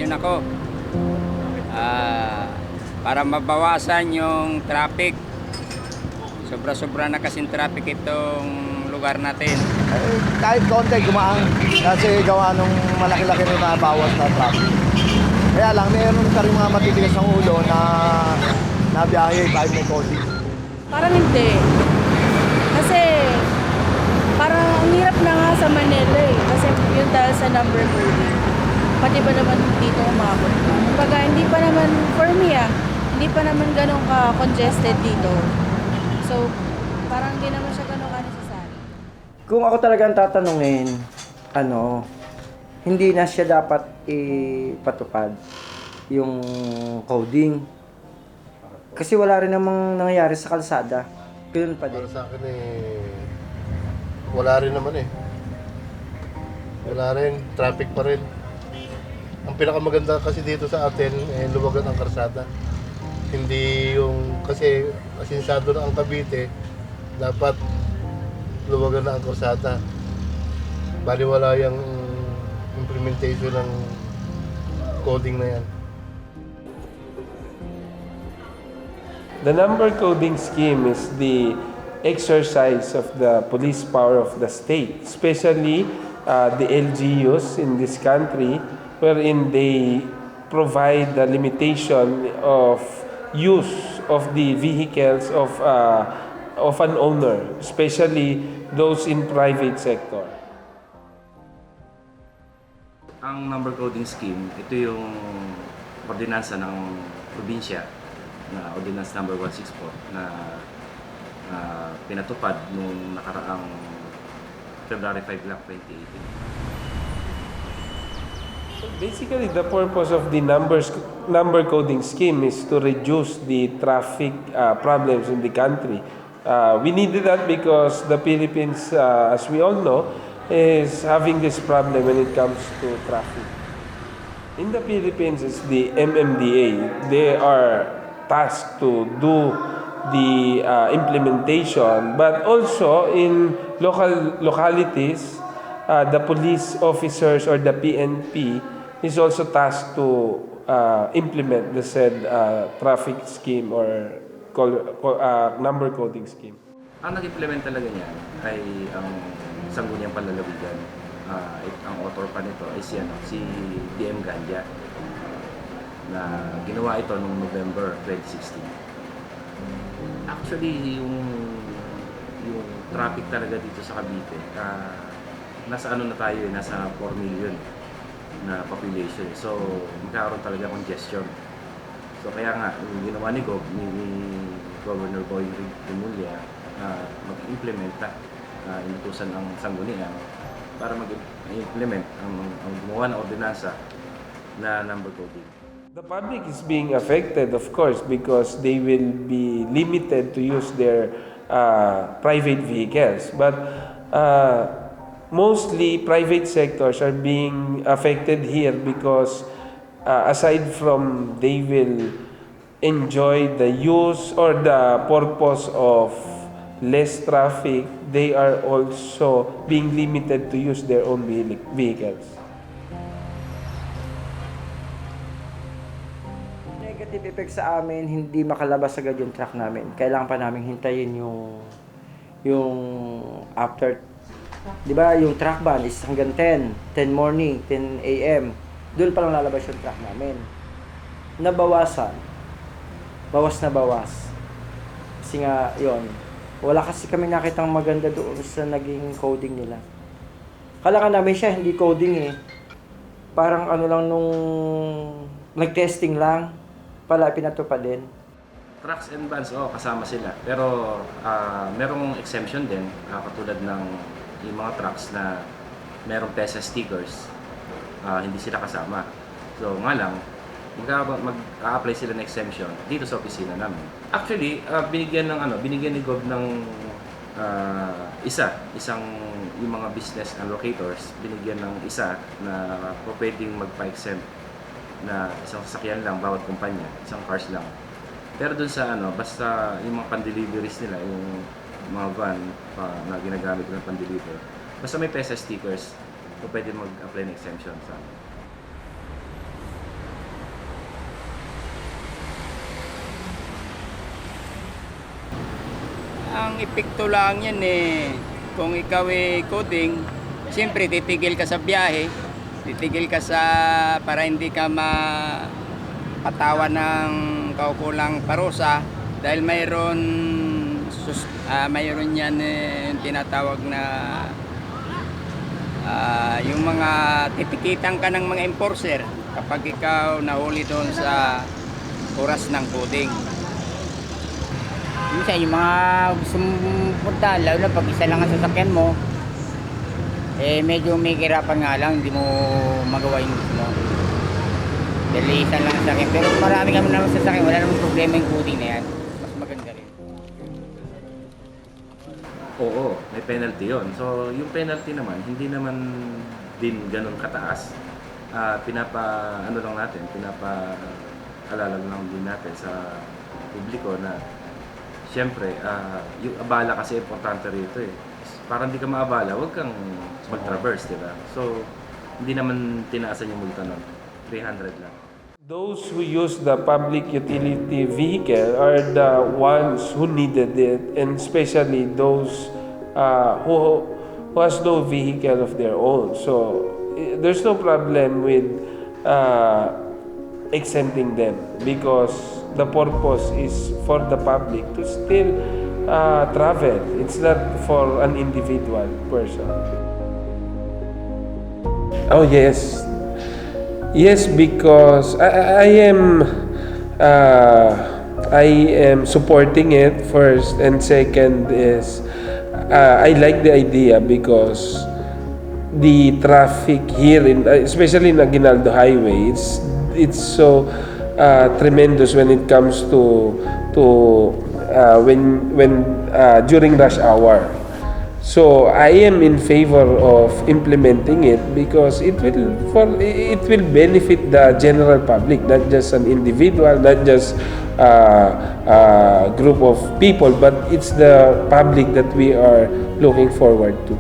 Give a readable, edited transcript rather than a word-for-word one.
ngayon ako. Ah, para mabawasan yung traffic. Sobra-sobra na kasing traffic itong lugar natin. Eh, kahit konti gumaan kasi gawa nung malaki-laki rin na bawas na traffic. Kaya lang, meron pa rin mga matitigas ng ulo na biyahe kahit may COVID. Parang hindi. Kasi parang ang hirap na nga sa Manila eh. Kasi yun dahil sa number coding. Pati ba naman dito umabot pa. Kumbaga hindi pa naman, for me hindi pa naman ganun ka-congested dito. So, parang hindi naman siya ganun ka-necessary. Kung ako talagang tatanungin, hindi na siya dapat ipatupad yung coding. Kasi wala rin namang nangyayari sa kalsada. Ganun pa din. Para sa akin wala rin naman Wala rin, traffic pa rin. Ang pinakamaganda kasi dito sa atin, luwagan ang karsada. Hindi yung, kasi asinsado na ang Cavite, dapat luwagan na ang karsada. Baliwala yung implementation ng coding na yan. The number coding scheme is the exercise of the police power of the state, especially the LGUs in this country, wherein they provide the limitation of use of the vehicles of an owner, especially those in private sector. Ang number coding scheme, ito yung ordinansa ng probinsya na Ordinance number 164 na pinatupad nung nakaraang February 5 lang, 2018. Basically, the purpose of the number coding scheme is to reduce the traffic problems in the country. We needed that because the Philippines, as we all know, is having this problem when it comes to traffic. In the Philippines, it's the MMDA. They are tasked to do the implementation, but also in localities, the police officers or the PNP is also tasked to implement the said traffic scheme or number coding scheme. Ang nag-implement talaga niyan ay ang Sangguniang Panlalawigan. Ang author pa nito ay si DM Ganja na ginawa ito noong November 2016. Actually, yung traffic talaga dito sa Cavite, nasa na tayo, nasa 4 million na population. So, magkakaroon talaga congestion. So, kaya nga, yung ginawa ni Governor Boying Rimulya, mag-implement inutusan ng Sangguniang para mag-implement ang gumawa ng ordinansa na number coding. The public is being affected, of course, because they will be limited to use their private vehicles. But mostly, private sectors are being affected here because aside from they will enjoy the use or the purpose of less traffic, they are also being limited to use their own vehicles. Negative effect sa amin, hindi makalabas agad yung truck namin. Kailangan pa namin hintayin yung after, di ba yung truck ban is hanggang 10 morning, 10 a.m. Doon pa lang lalabas yung truck namin. Nabawasan. Bawas na bawas. Kasi nga, yon, wala kasi kami nakitang maganda doon sa naging coding nila. Kailangan namin siya, hindi coding Parang lang nung nag-testing lang, pala pinatupad din. Trucks and vans, kasama sila. Pero merong exemption din, katulad ng yung mga trucks na merong PESA stickers, hindi sila kasama. So nga lang, mag-a-apply sila ng exemption dito sa opisina namin. Actually, binigyan ni Gov ng isang yung mga business allocators, binigyan ng isa na pwedeng magpa-exempt na isang sasakyan lang bawat kumpanya, isang cars lang. Pero dun sa basta yung mga pan-deliveries nila, yung mga van na ginagamit ng pan-deliver, basta may PESA stickers, so pwede mag-apply ng exemption sa amin. ang epekto lang yan kung ikaw coding, siyempre titigil ka sa biyahe, titigil ka para hindi ka patawan ng kaukulang parusa dahil mayroon yan yung tinatawag na yung mga titikitan ka ng mga enforcer kapag ikaw nahuli doon sa oras ng coding. Minsan yung mga gusto mong punta, lalo na pag isa lang ang sasakyan mo, medyo may kirapan nga lang, hindi mo magawa yung gusto mo. Dahil isa lang ang sasakyan. Pero marami kami naman sasakyan, wala namang problema yung coding na yan. Mas maganda rin. Oo, may penalty yon. So, yung penalty naman, hindi naman din ganun kataas. Pinapaalala lang din natin sa publiko na siyempre, yung abala kasi importante rito Para hindi ka maabala, huwag kang mag-traverse, di ba? So, hindi naman tinaasan yung multa nun. 300 lang. Those who use the public utility vehicle are the ones who needed it, and especially those who has no vehicle of their own. So there's no problem with exempting them because the purpose is for the public to still travel. It's not for an individual person. Oh yes. Yes, because I am supporting it first, and second is I like the idea because the traffic here especially in Aguinaldo Highway, it's so tremendous when it comes to when during rush hour. So I am in favor of implementing it because it will benefit the general public, not just an individual, not just a group of people, but it's the public that we are looking forward to.